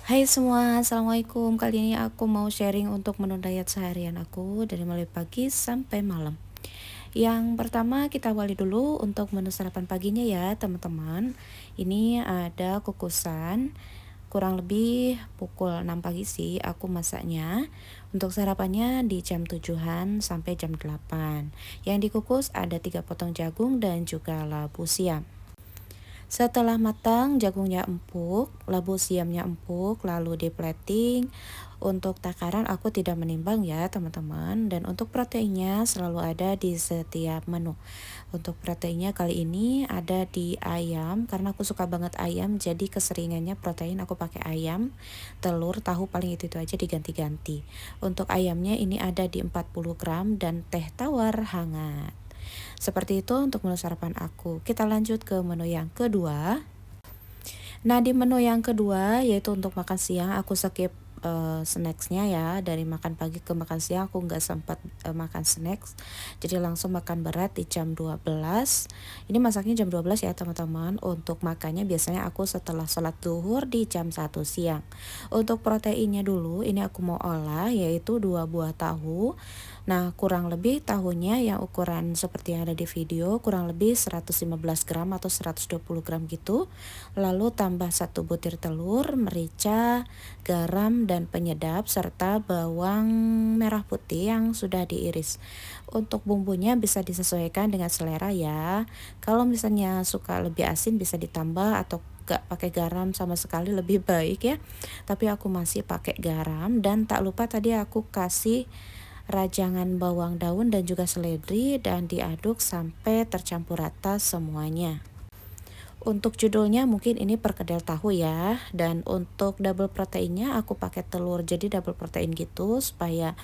Hai semua, assalamualaikum. Kali ini aku mau sharing untuk menu diet seharian aku dari mulai pagi sampai malam. Yang pertama kita awali dulu untuk menu sarapan paginya ya teman-teman. Ini ada kukusan, kurang lebih pukul 6 pagi sih aku masaknya. Untuk sarapannya di jam 7-an sampai jam 8. Yang dikukus ada 3 potong jagung dan juga labu siam. Setelah matang, jagungnya empuk, labu siamnya empuk, lalu di plating. Untuk takaran aku tidak menimbang ya teman-teman. Dan untuk proteinnya selalu ada di setiap menu. Untuk proteinnya kali ini ada di ayam, karena aku suka banget ayam, jadi keseringannya protein aku pakai ayam, telur, tahu paling itu aja diganti-ganti. Untuk ayamnya ini ada di 40 gram dan teh tawar hangat. Seperti itu untuk menu sarapan aku. Kita lanjut ke menu yang kedua. Nah, di menu yang kedua yaitu untuk makan siang aku skip snacksnya ya. Dari makan pagi ke makan siang aku nggak sempat makan snacks, jadi langsung makan berat di jam 12. Ini masaknya jam 12 ya teman-teman. Untuk makannya biasanya aku setelah sholat zuhur di jam 1 siang. Untuk proteinnya dulu ini aku mau olah yaitu 2 buah tahu. Nah, kurang lebih tahunya yang ukuran seperti yang ada di video, kurang lebih 115 gram atau 120 gram gitu. Lalu tambah 1 butir telur, merica, garam dan penyedap serta bawang merah putih yang sudah diiris. Untuk bumbunya bisa disesuaikan dengan selera ya. Kalau misalnya suka lebih asin bisa ditambah, atau gak pakai garam sama sekali lebih baik ya. Tapi aku masih pakai garam. Dan tak lupa tadi aku kasih rajangan bawang daun dan juga seledri dan diaduk sampai tercampur rata semuanya. Untuk judulnya mungkin ini perkedel tahu ya. Dan untuk double proteinnya aku pakai telur, jadi double protein gitu supaya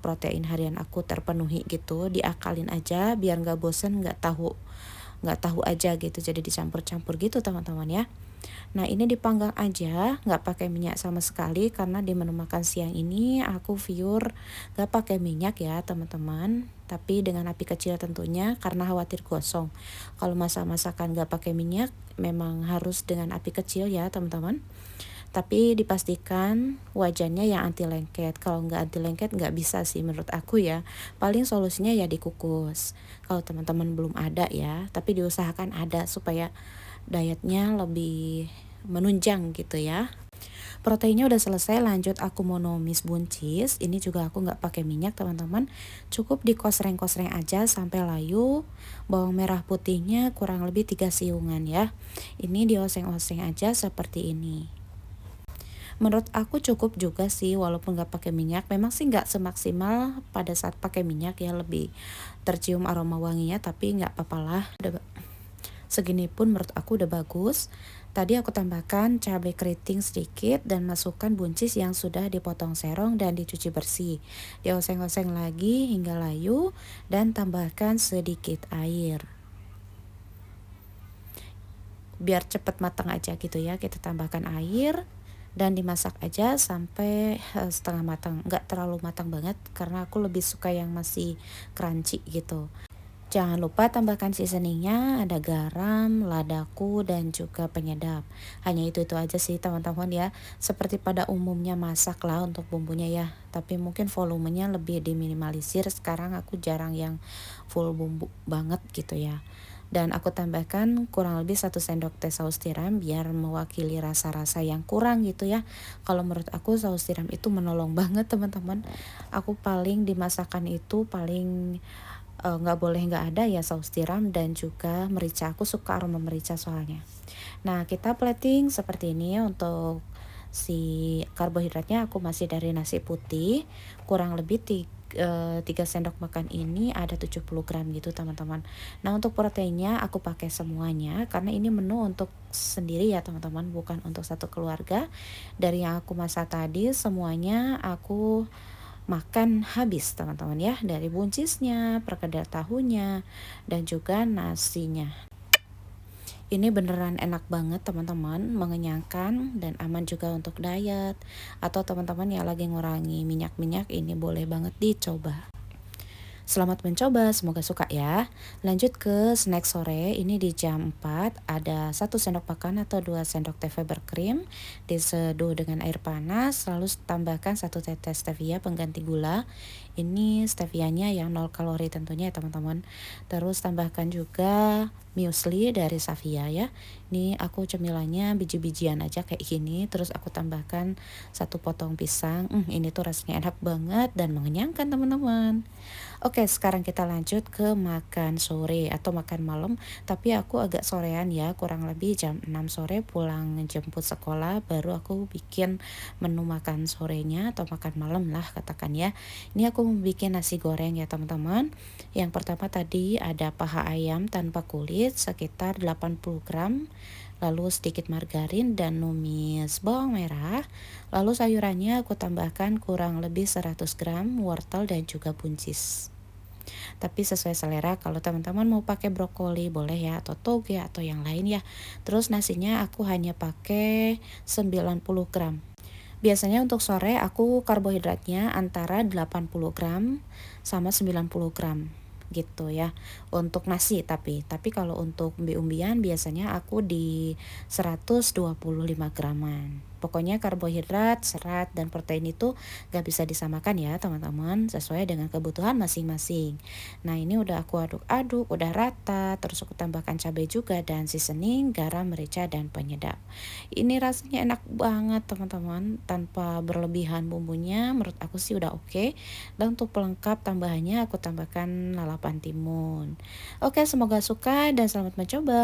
protein harian aku terpenuhi gitu. Diakalin aja biar nggak bosen, nggak tahu aja gitu, jadi dicampur-campur gitu teman-teman ya. Nah, ini dipanggang aja, nggak pakai minyak sama sekali, karena di menu makan siang ini aku pure nggak pakai minyak ya teman-teman. Tapi dengan api kecil tentunya, karena khawatir gosong. Kalau masak-masakan nggak pakai minyak, memang harus dengan api kecil ya teman-teman. Tapi dipastikan wajannya yang anti lengket. Kalau nggak anti lengket nggak bisa sih menurut aku ya. Paling solusinya ya dikukus. Kalau teman-teman belum ada ya, tapi diusahakan ada supaya dietnya lebih menunjang gitu ya. Proteinnya udah selesai, lanjut aku mau numis buncis. Ini juga aku nggak pakai minyak teman-teman, cukup dikosreng-kosreng aja sampai layu. Bawang merah putihnya kurang lebih 3 siungan ya. Ini dioseng-oseng aja seperti ini. Menurut aku cukup juga sih walaupun nggak pakai minyak. Memang sih nggak semaksimal pada saat pakai minyak ya, lebih tercium aroma wanginya, tapi nggak apa-apa lah. Segini pun menurut aku udah bagus. Tadi aku tambahkan cabai keriting sedikit dan masukkan buncis yang sudah dipotong serong dan dicuci bersih. Dioseng-oseng lagi hingga layu dan tambahkan sedikit air. Biar cepet matang aja gitu ya, kita tambahkan air dan dimasak aja sampai setengah matang. Nggak terlalu matang banget karena aku lebih suka yang masih crunchy gitu. Jangan lupa tambahkan seasoningnya, ada garam, ladaku, dan juga penyedap. Hanya itu aja sih teman-teman ya. Seperti pada umumnya masak lah untuk bumbunya ya. Tapi mungkin volumenya lebih diminimalisir. Sekarang aku jarang yang full bumbu banget gitu ya. Dan aku tambahkan kurang lebih 1 sendok teh saus tiram biar mewakili rasa-rasa yang kurang gitu ya. Kalau menurut aku saus tiram itu menolong banget teman-teman. Aku paling di masakan itu paling nggak boleh nggak ada ya saus tiram dan juga merica. Aku suka aroma merica soalnya. Nah, kita plating seperti ini. Untuk si karbohidratnya aku masih dari nasi putih, kurang lebih 3 sendok makan ini ada 70 gram gitu teman-teman. Nah, untuk proteinnya aku pakai semuanya karena ini menu untuk sendiri ya teman-teman, bukan untuk satu keluarga. Dari yang aku masak tadi semuanya aku makan habis teman-teman ya, dari buncisnya, perkedel tahunya, dan juga nasinya. Ini beneran enak banget teman-teman, mengenyangkan dan aman juga untuk diet. Atau teman-teman yang lagi ngurangi minyak-minyak, ini boleh banget dicoba. Selamat mencoba, semoga suka ya. Lanjut ke snack sore, ini di jam 4 ada 1 sendok makan atau 2 sendok teh Faber cream, diseduh dengan air panas, lalu tambahkan 1 tetes stevia pengganti gula. Ini stevianya yang 0 kalori tentunya ya teman-teman. Terus tambahkan juga muesli dari Savia ya. Ini aku cemilannya biji-bijian aja kayak gini, terus aku tambahkan 1 potong pisang. Ini tuh rasanya enak banget dan mengenyangkan teman-teman. Oke, sekarang kita lanjut ke makan sore atau makan malam, tapi aku agak sorean ya, kurang lebih jam 6 sore pulang jemput sekolah, baru aku bikin menu makan sorenya atau makan malam lah katakan ya. Ini aku bikin nasi goreng ya teman-teman. Yang pertama tadi ada paha ayam tanpa kulit sekitar 80 gram, lalu sedikit margarin dan numis bawang merah. Lalu sayurannya aku tambahkan kurang lebih 100 gram wortel dan juga buncis. Tapi sesuai selera, kalau teman-teman mau pakai brokoli boleh ya, atau toge atau yang lain ya. Terus nasinya aku hanya pakai 90 gram. Biasanya untuk sore aku karbohidratnya antara 80 gram sama 90 gram gitu ya untuk nasi, tapi kalau untuk umbi-umbian biasanya aku di 125 graman. Pokoknya karbohidrat, serat, dan protein itu gak bisa disamakan ya teman-teman, sesuai dengan kebutuhan masing-masing. Nah ini udah aku aduk-aduk, udah rata, terus aku tambahkan cabai juga dan seasoning, garam, merica, dan penyedap. Ini rasanya enak banget teman-teman, tanpa berlebihan bumbunya, menurut aku sih udah oke. Dan untuk pelengkap tambahannya aku tambahkan lalapan timun. Oke, semoga suka dan selamat mencoba.